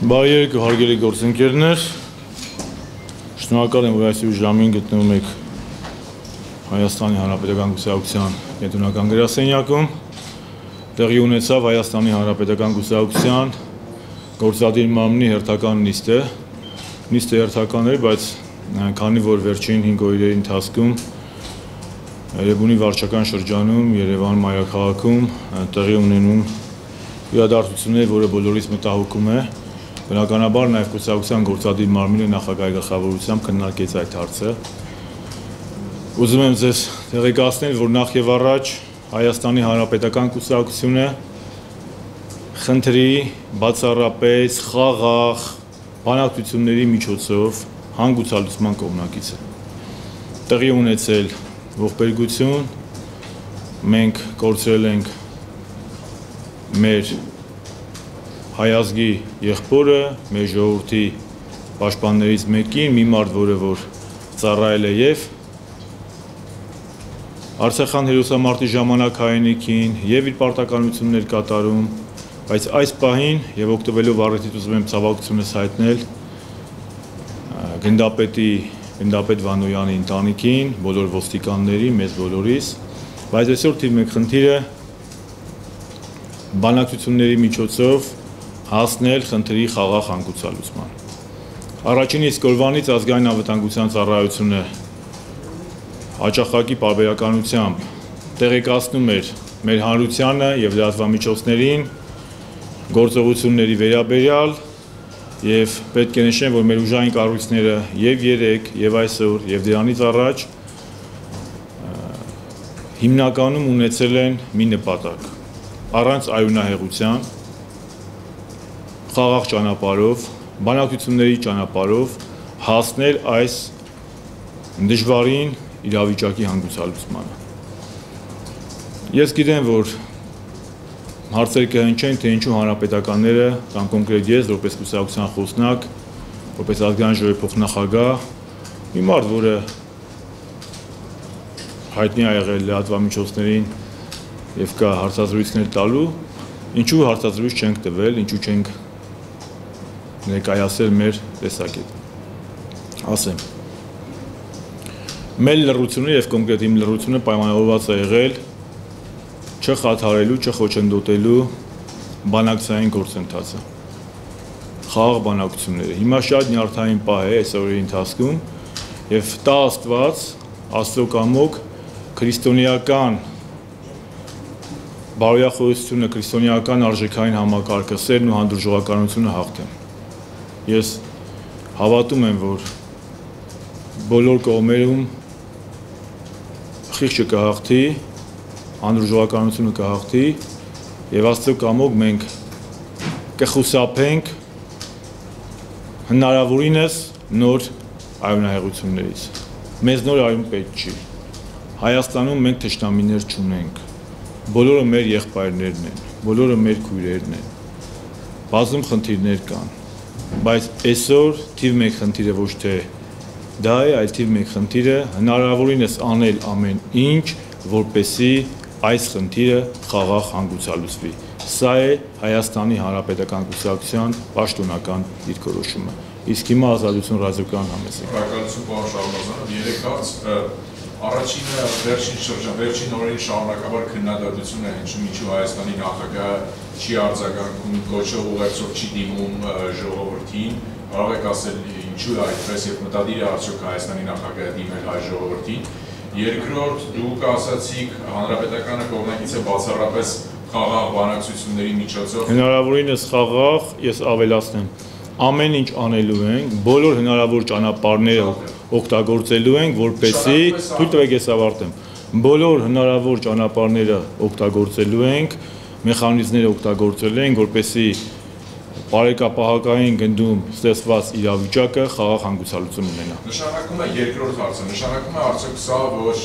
Բարև հարգելի գործընկերներ, շնորհակալ եմ, որ այսօր ժամին գտնվում եք Հայաստանի Հանրապետական Կուսակցության կենտրոնական գրասենյակում։ Տեղի ունեցավ Հայաստանի Հանրապետական Կուսակցության գործադիր մարմնի հերթական նիստը։ Նիստը հերթական էր, բայց քանի որ վերջին 5 օրերի ընթացքում Երևանի վարչական շրջանում, Երևան մայրաքաղաքում տեղի ունենում իրադարձություններ, որը բոլորիս մտահոգում է, բնականաբար նաև կուսակցության գործադիր մարմինը նախագահի գլխավորությամբ քննարկեց այդ հարցը։ Ուզում եմ ձեզ տեղեկացնել, որ նախ եւ առաջ Հայաստանի Հանրապետական Կուսակցությունը խնդրի բացառապես խաղաղ բանակցությունների միջոցով հանգուցալուծման կողմնակից է։ Տեղի ունեցել ողբերգություն, մենք կորցրել ենք մեր հայազգի եղբորը, մեր ժողովրդի պաշտպաններից մեկին, մի մարդ, որը որ ծառայել է եւ Արցախյան հերոսամարտի ժամանակ հայրենիքին եւ իր պարտականություններ կատարում, բայց այս պահին եւ օգտվելով առիթից ուզում եմ ցավակցությունս հայտնել գնդապետ Վանոյանի ընտանիքին, բոլոր ոստիկաններին, մեզ բոլորիս, բայց այսօր թիվ 1 խնդիրը բանակցությունների միջոցով հասնել խնդրի խաղաղ հանգուցալուծման։ Առաջին իսկ օրվանից ազգային անվտանգության ծառայությունը հաճախակի պարբերականությամբ տեղեկացնում էր մեր հանրությանը եւ լրատվամիջոցներին գործողությունների վերաբերյալ եւ պետք է նշեմ, որ մեր ուժային կառույցները եւ 3 եւ այսօր եւ դրանից առաջ հիմնականում ունեցել են մի նպատակ՝ առանց արյունահեղության, խաղաղ ճանապարհով, բանակցությունների ճանապարհով հասնել այս դժվարին իրավիճակի հանգուցալուծմանը։ Ես գիտեմ, որ հարցեր կհնչեն, թե ինչու հանրապետականները կամ կոնկրետ ես, որպես կուսակցության խոսնակ, որպես ազգային ժողովի փոխնախագահ, մի մարդ, որը հայտնի է եղել լրատվամիջոցներին եւ կա հարցազրույցներ տալու, ինչու հարցազրույց չենք տվել, ինչու չենք ներկայացել մեր տեսակետը։ Ասեմ, մեր լռությունը եւ կոնկրետ իմ լռությունը պայմանավորված է եղել չխաթարելու, չխոչընդոտելու բանակցային գործընթացը, խաղաղ բանակցությունները։ Հիմա շատ նյարդային պահ է այս օրերի ընթացքում եւ տա Աստված, Աստծո կամոք, քրիստոնեական բարոյախոսությունը, քրիստոնեական արժեքային համակարգը, սերն ու հանդուրժողականությունը հաղթեն։ Ես հավատում եմ, որ բոլոր կողմերում խիղճը կհաղթի, հանդուրժողականությունը կհաղթի եւ Աստծո կամոք մենք կխուսափենք հնարավորինս նոր արյունահեղություններից։ Մեզ նոր արյուն պետք չի։ Հայաստանում մենք թշնամիներ չունենք։ Բոլորը մեր եղբայրներն են, բոլորը մեր քույրերն են։ Բազում խնդիրներ կան, բայց այսօր թիվ 1 խնդիրը ոչ թե դա է, այլ թիվ 1 խնդիրը հնարավորինս անել ամեն ինչ, որպեսզի այս խնդիրը խաղաղ հանգուցալուծվի։ Սա է Հայաստանի Հանրապետական Կուսակցության պաշտոնական դիրքորոշումը։ Իսկ հիմա Ազատություն ռադիոկայան համեսեք։ Շնորհակալություն պարոն Շահբազյան, 3 հարց։ Առաջինը վերջին օրերին շարունակաբար քննադատություն է հնչում, ինչու Հայաստանի նախագահը չի արձագանքում, կոչով ուղերձով չի դիմում ժողովրդին, կարող եք ասել ինչու է այդպես եւ մտադիր է արդյոք Հայաստանի նախագահը դիմել հայ ժողովրդին։ Երկրորդ, դուք ասացիք հանրապետականը կողմնակից է բացառապես խաղաղ բանակցությունների միջոցով։ Հնարավորինս խաղաղ, ես ավելացնեմ, ամեն ինչ անելու ենք, բոլոր հնարավոր ճանապարհները օգտագործելու ենք, որպեսզի թույլ տվեք ես ավարտեմ, բոլոր հնարավոր ճանապարհները օգտագործելու ենք, մեխանիզմները օգտագործելու ենք, որպեսզի բարեկապահական գնդում ստեղծված իրավիճակը խաղաղ հանգուցալուծում ունենա։ Նշանակում է երկրորդ հարցը, նշանակում է արդյոք սա, որ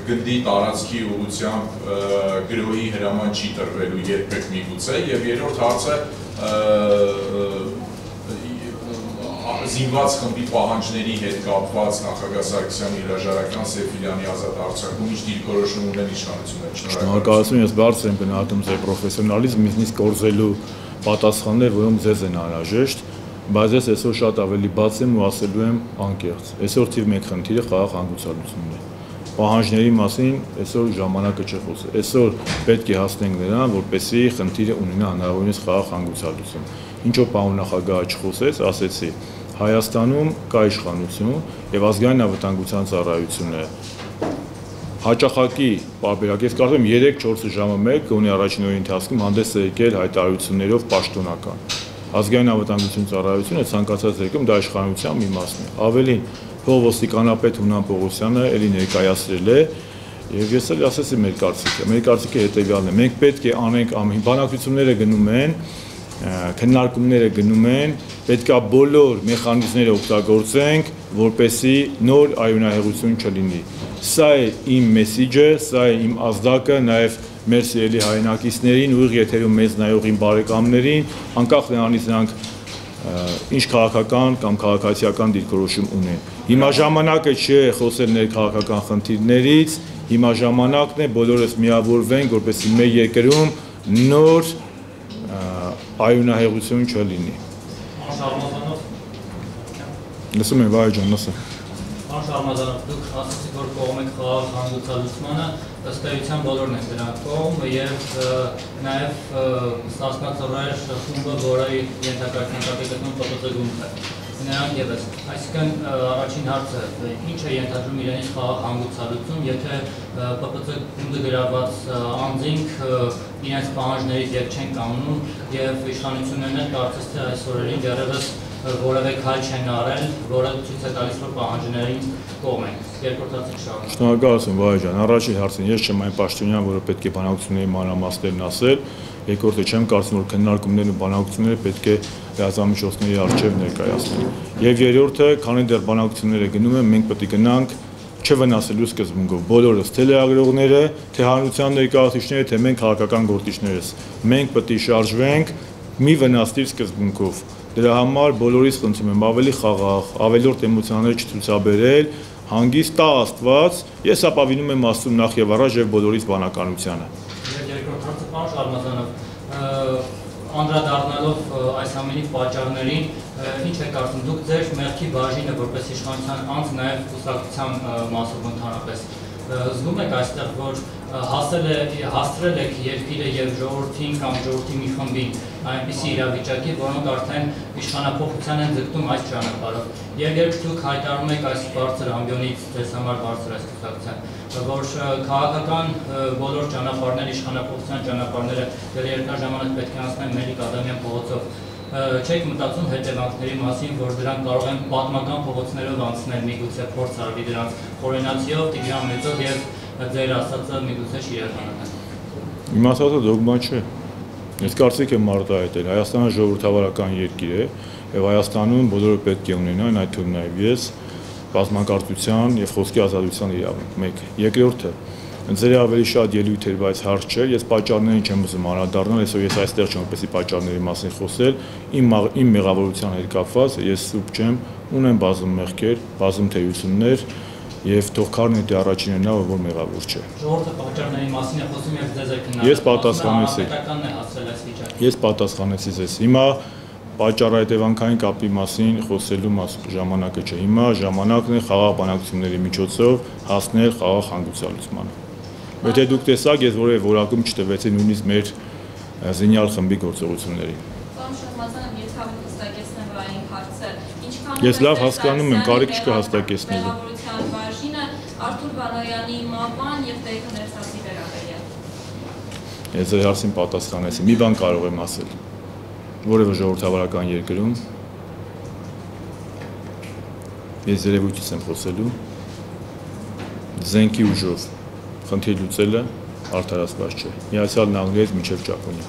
գնդի տարածքի ուղղությամբ գրոհի հրաման չի տրվելու երբեք միգուցե, եւ երրորդ հարցը զինված խմբի պահանջների հետ կապված նախագահ Սարգսյանի հրաժարական Սեֆիլյանի ազատ արձակում ինչ դիրքորոշում ունեն իշխանությունները։ Շնորհակալություն, ես բարձր եմ գնահատում ձեր պրոֆեսիոնալիզմը, նույնիսկ կորզելու պատասխաններ, որոնք ձեզ են անհրաժեշտ, բայց ես այսօր շատ ավելի բաց եմ ու ասելու եմ անկեղծ։ Այսօր թիվ 1 խնդիրը խաղաղ հանգուցալուծումն է։ Պահանջների մասին այսօր ժամանակը չի խոսել։ Այսօր պետք է հասնենք նրան, որպեսզի խնդիրը ունենա հնարավորինս խաղաղ հանգուցալուծում։ Ինչով պարոն նախագահը չխոսեց, ասեցի, Հայաստանում կա իշխանություն եւ ազգային անվտանգության ծառայությունը հաճախակի պարբերակ, ես կարծում եմ 3-4 ժամը մեկ գոնե առաջին օրի ընթացքում հանդես է եկել հայտարարություններով պաշտոնական։ Ազգային անվտանգություն ծառայությունը ցանկացած երկում դա իշխանության մի մասն է։ Ավելին, փոխոստիկանապետ Հունան Պողոսյանը էլի ներկայացրել է եւ ես էլ ասեցի մեր կարծիքը հետեւյալն է։ Մենք պետք է անենք ամեն բանակցությունները գնում են, քննարկումները գնում են, պետքա բոլոր մեխանիզմները օգտագործենք, որպեսզի նոր արյունահեղություն չլինի։ Սա է իմ մեսիջը, սա է իմ ազդակը, նաև մեր սիրելի հայրենակիցներին, ուղիղ եթերում մեզ նայող իմ բարեկամներին, անկախ նրանից նրանք ինչ քաղաքական կամ քաղաքացիական դիրքորոշում ունեն։ Հիմա ժամանակը չէ խոսել ներքաղաքական խնդիրներից, հիմա ժամանակն է բոլորս միավորվենք, որպեսզի մեր երկրում նոր արյունահեղություն չլինի։ Լսում եմ, Վահե ջան, լսեմ։ Շարմազանով, դուք ասացիք, որ կողմ եք խաղաղ հանգուցալուծմանը, ըստ էության բոլորն են դրանք կողմ եւ նաեւ Սասնա-Ծռեր խումբը, որը ենթակարգի գտնում ՊՊԾ-գումք է։ Նրանք եւս, այսինքն առաջին հարցը, ինչ է ենթադրում իրենից խաղաղ հանգուցալուծում, եթե ՊՊԾ-գումքը գրաված անձինք իրենց պահանջներից ետ չեն կանգնում եւ իշխանություններն էլ կարծես թե այս օրերին դեռևս որևէ քայլ չեն արել, որը ցույց է տալիս, որ պահանջներին կողմ են։ Երկրորդ հարցը շարունակ։ Շնորհակալություն, Վահե ջան։ Առաջին հարցին ես չեմ այն պաշտոնյան, որը պետք է բանակցությունների մանրամասներն ասել։ Երկրորդը չեմ կարծում, որ քննարկումներն ու բանակցությունները պետք է լրատվամիջոցների առջև ներկայացնել։ Եվ երրորդը, քանի դեռ բանակցությունները գնում են, մենք պետք է գնանք չվնասելու սկզբունքով բոլորս, թե լրագրողները, թե հանրության ներկայացուցիչները, թե մենք քաղաքական գործիչներս։ Մենք պետք է շարժվենք մի վնասնի սկզբունքով։ Դրա համար բոլորից խնդրում եմ ավելի խաղաղ, ավելորդ էմոցիաներ չցուցաբերել, հանգիստ տա Աստված, ես ապավինում եմ Աստծուն նախ եւ առաջ եւ բոլորից բանականությանը։ Երկրորդ հարցը, պարոն Շարմազանով, անդրադառնալով այս ամենի պատճառներին, ինչ եք կարծում, դուք ձեր մեղքի բաժինը որպես իշխանության անձ նաեւ կուսակցության մասով ընդհանրապես զգում եք այստեղ, որ հաստրել եք երկիրը եւ ժողովրդին կամ ժողովրդի մի խմբին այնպիսի իրավիճակի, որոնք արդեն իշխանափոխության են ձգտում այս ճանապարհով։ Եվ երբ դուք հայտարարում եք այս բարձր ամբիոնից ձեզ համար բարձր այս կուսակցության, որ քաղաքական բոլոր ճանապարհները, իշխանափոխության ճանապարհները դեռ երկար ժամանակ պետք է անցնեն Մելիք Ադամյան փողոցով, չեք մտածում հետևանքների մասին, որ դրանք կարող են պատմական փողոցներով անցնել, միգուցե փորձ արվի դրանց խորենացիով, Տիգրան Մեծով եւ ձեր ասածը միգուցե չիրականանան։ Իմ ասածը դոգմա չէ։ Ես կարծիք եմ արտահայտել, Հայաստանը ժողովրդավարական երկիր է եւ Հայաստանում բոլորը պետք է ունենան, այդ թվում նաեւ ես, բազմակարծության եւ խոսքի ազատության իրավունք։ 1. Երկրորդը, ձեր ավելի շատ ելույթ էր, բայց հարց չէ, ես պատճառներին չեմ ուզում անդրադառնալ, այսօր ես այստեղ չեմ որպեսզի պատճառների մասին խոսել, իմ մեղավորության հետ կապված, ես սուրբ չեմ, ունեմ բազում մեղքեր, բազում թեյություններ եւ թող քարնետի առաջինը նա, որ մեղավոր չէ։ Ժողովուրդը պատճառների մասին է խոսում եւ ձեզ է քննարկում։ Ես պատասխանեցի։ Ես պատասխանեցի ձեզ։ Հիմա պատճառահետևանքային կապի մասին խոսելու ժամանակը չէ։ Հիմա ժամանակն է խաղաղ բանակցությունների միջոցով հասնել խաղաղ հանգուցալուծմանը։ Եթե դուք տեսաք, ես որևէ որակում չտվեցի նույնիսկ մեր զինյալ խմբի գործողություններին։ Ես լավ հասկանում եմ, կարիք չկա հաստատեցնելու։ Արթուր Բալայանի մապան եւ Տեյթո Ներսասի վերաբերյալ։ Ես ձեր հարցին պատասխանեցի։ Մի բան կարող եմ ասել։ Որևէ ժողովրդավարական երկրում ես երևույթից եմ խոսելու զենքի ուժով խնդիր լուծելը արդարացված չէ։ Միացյալ Նահանգներից մինչև Ճապոնիա։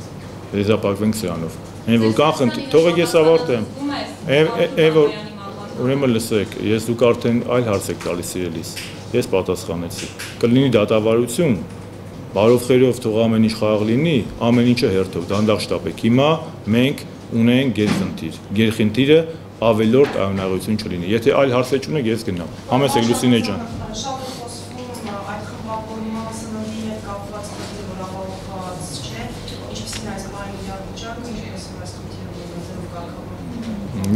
Եզրափակվենք սրանով։ Այն որ կան խնդիր, թողեք ես ավարտեմ։ Ուրեմն լսեք, ես դուք արդեն այլ հարց եք տալիս սիրելիս։ Ես պատասխանեցի։ Կլինի դատավարություն, բարով խերով թող ամեն ինչ խաղաղ լինի, ամեն ինչը հերթով, դանդաղ շտապեք։ Հիմա մենք ունենք գերխնդիրը ավելորդ արյունահեղություն չլինի։ Եթե այլ հարցեր չունեք, ես գնամ։ Համեցեք Լուսինե ջան։ Շատ է խոսվում այդ խմբավորման սննդի հետ կապված խնդիր, որ ապահովված չէ, ինչպիսին այս այն իրավիճակը, ինչպես կարգավորում։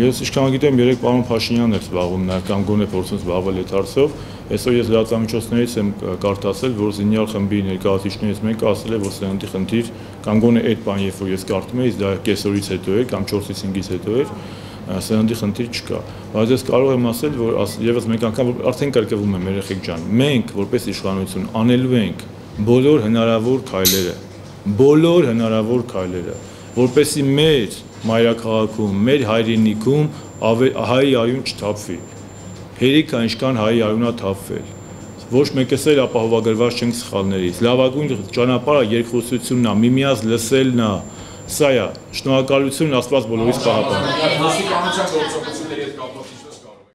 Ես ինչքան գիտեմ, երեք պարոն Փաշինյանն էր զբաղվում նաև կամ գոնե փորձում զբաղվել այդ հարցով։ Այսօր ես լրատվամիջոցներից եմ կարդացել, որ Զինյալ խմբի ներկայացուցիչներից մեկը ասել է, որ սրանցի խնդիր կամ գոնե այդ բան, երբ որ ես կարդում էի, դա կեսօրից հետո էր կամ 4-ից 5-ից հետո էր, սրանցի խնդիր չկա։ Բայց ես կարող եմ ասել, որ եւս մեկ անգամ արդեն կրկվում եմ երեխեք ջան, մենք որպես իշխանություն անելու ենք բոլոր հնարավոր քայլերը, որպեսզի մեր մայրաքաղաքում, մեր հայրենիքում հայի արյուն չթափվի։ Հերիք է ինչքան հայի արյունա թափվել։ Ոչ մեկս էլ ապահովագրված չենք սխալներից։ Լավագույն ճանապարհը երկխոսությունն է, միմյանց լսելն է։ Սա է։ Շնորհակալություն, Աստված բոլորիս պահապան։